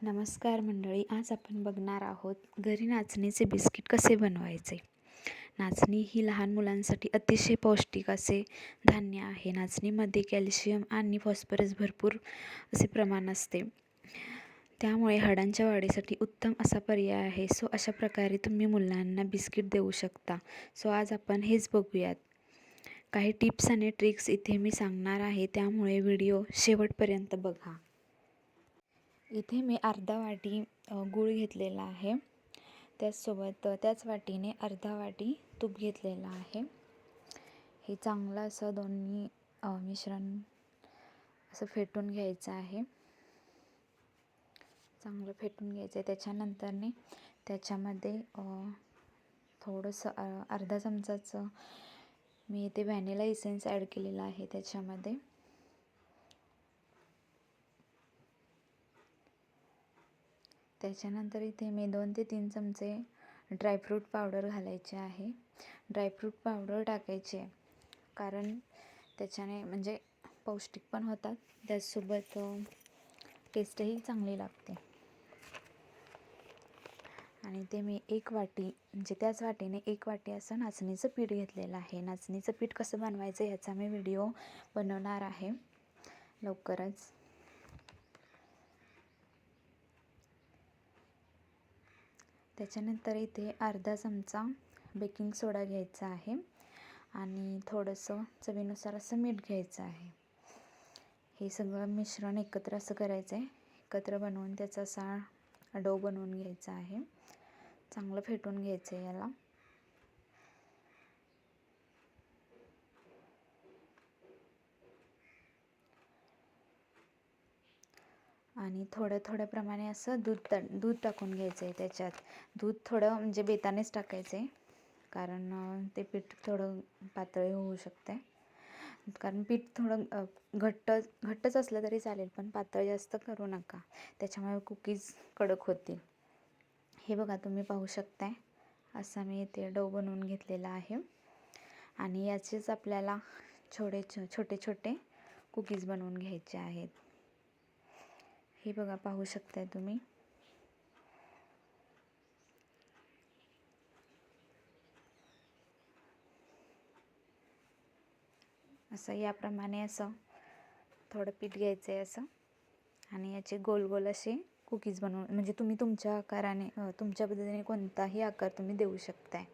नमस्कार मंडळी, आज आपण बघणार आहोत घरी नाचणीचे बिस्किट कसे बनवायचे। नाचणी ही लहान मुलांसाठी अतिशय पौष्टिक असे धान्य आहे। नाचणीमध्ये कॅल्शियम आणि फॉस्फरस भरपूर असे प्रमाण असते, त्यामुळे हाडांच्या वाढीसाठी उत्तम असा पर्याय आहे। अशा प्रकारे तुम्ही मुलांना बिस्किट देऊ शकता। आज आपण हेच बघूयात। काही टिप्स आणि ट्रिक्स इथे मी सांगणार आहे, त्यामुळे व्हिडिओ शेवटपर्यंत बघा। इथे मी अर्धा वाटी गूळ घेतलेला आहे, त्याचसोबत त्याच वाटीने अर्धा वाटी तूप घेतलेला आहे। हे चांगलं असं दोन्ही मिश्रण असं फेटून घ्यायचं आहे। चांगलं फेटून घ्यायचं आहे। त्याच्यानंतरने त्याच्यामध्ये थोडंसं अर्धा चमचाचं मी इथे व्हॅनिला इसेन्स ॲड केलेला आहे। त्याच्यानंतर इथे मी 2 ते 3 चमचे ड्रायफ्रूट पावडर घालायचे आहे। ड्रायफ्रूट पावडर टाकायचे कारण त्याच्याने म्हणजे पौष्टिक पण होतात, त्याचसोबत टेस्टही चांगली लागते। आणि ते मी 1 वाटी म्हणजे त्याच वाटीने 1 वाटी असं नाचणीचं पीठ घेतलेलं आहे। नाचणीचं पीठ कसं बनवायचं याचा मी व्हिडिओ बनवणार आहे लवकरच। त्याच्यानंतर इथे अर्धा चमचा बेकिंग सोडा घ्यायचा आहे आणि थोडंसं चवीनुसार असं मीठ घ्यायचं आहे। हे सगळं मिश्रण एकत्र असं करायचं आहे। एकत्र बनवून त्याचा असा डो बनवून घ्यायचा आहे। चांगलं फेटून घ्यायचं आहे याला। आणि थोड्या प्रमाणे असं दूध टाकून घ्यायचं आहे। त्याच्यात दूध थोडं म्हणजे बेतानेच टाकायचं आहे, कारण ते पीठ थोडं पातळ होऊ शकते। कारण पीठ थोडं घट्टच असलं तरी चालेल, पण पातळ जास्त करू नका, त्याच्यामुळे कुकीज कडक होतील। हे बघा, तुम्ही पाहू शकताय असा मी इथे डो बनवून घेतलेला आहे आणि याचेच आपल्याला छोटे छोटे कुकीज बनवून घ्यायचे आहेत। हे बघा, पाहू शकताय तुम्ही। असं याप्रमाणे असं थोडं पीठ घ्यायचं आहे असं, आणि याचे गोल गोल असे कुकीज बनवून, म्हणजे तुम्ही तुमच्या आकाराने तुमच्या पद्धतीने कोणताही आकार तुम्ही देऊ शकताय।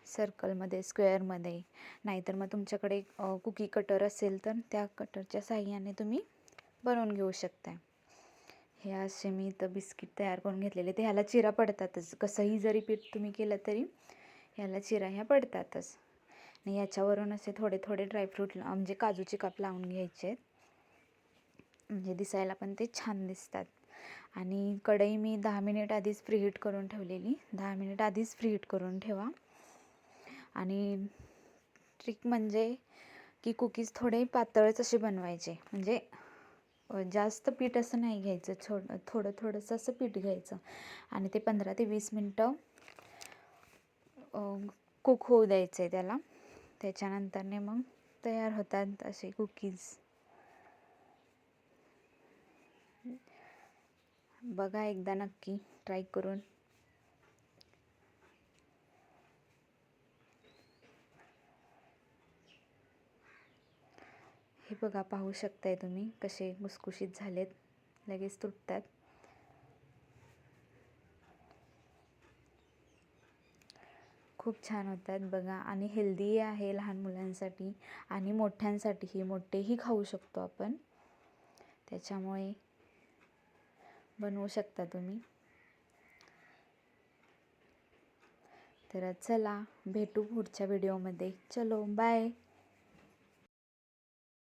सर्कलमध्ये, स्क्वेअरमध्ये, नाहीतर मग तुमच्याकडे कुकी कटर असेल तर त्या कटरच्या साहाय्याने तुम्ही बनवून घेऊ शकताय। हे असे मी इथं बिस्किट तयार करून घेतलेले। ते ह्याला चिरा पडतातच, कसंही जरी पीठ तुम्ही केलं तरी ह्याला चिरा ह्या पडतातच। आणि याच्यावरून असे थोडे थोडे ड्रायफ्रूट म्हणजे काजूचे काप लावून घ्यायचे आहेत, म्हणजे दिसायला पण ते छान दिसतात। आणि कढई मी 10 मिनिट आधीच प्रीहीट करून ठेवलेली। 10 मिनिट आधीच प्रीहीट करून ठेवा। आणि ट्रिक म्हणजे की कुकीज थोडे पातळच असे बनवायचे, म्हणजे जास्त पीठ असं नाही घ्यायचं, थोडंसं असं पीठ घ्यायचं आणि ते 15 ते 20 मिनटं कुक होऊ द्यायचं आहे त्याला। त्याच्यानंतरने मग तयार होतात असे कुकीज। बघा एकदा नक्की ट्राय करून। हे बघा, पाहू शकताय तुम्ही कसे खुसखुशीत झालेत, लगेच तुटतात। खूप छान होतात बघा, आणि हेल्दी आहे लहान मुलांसाठी आणि मोठ्यांसाठीही, मोठेही खाऊ शकतो आपण, त्याच्यामुळे बनवू शकता तुम्ही। तर चला भेटू पुढच्या व्हिडिओमध्ये। चलो बाय।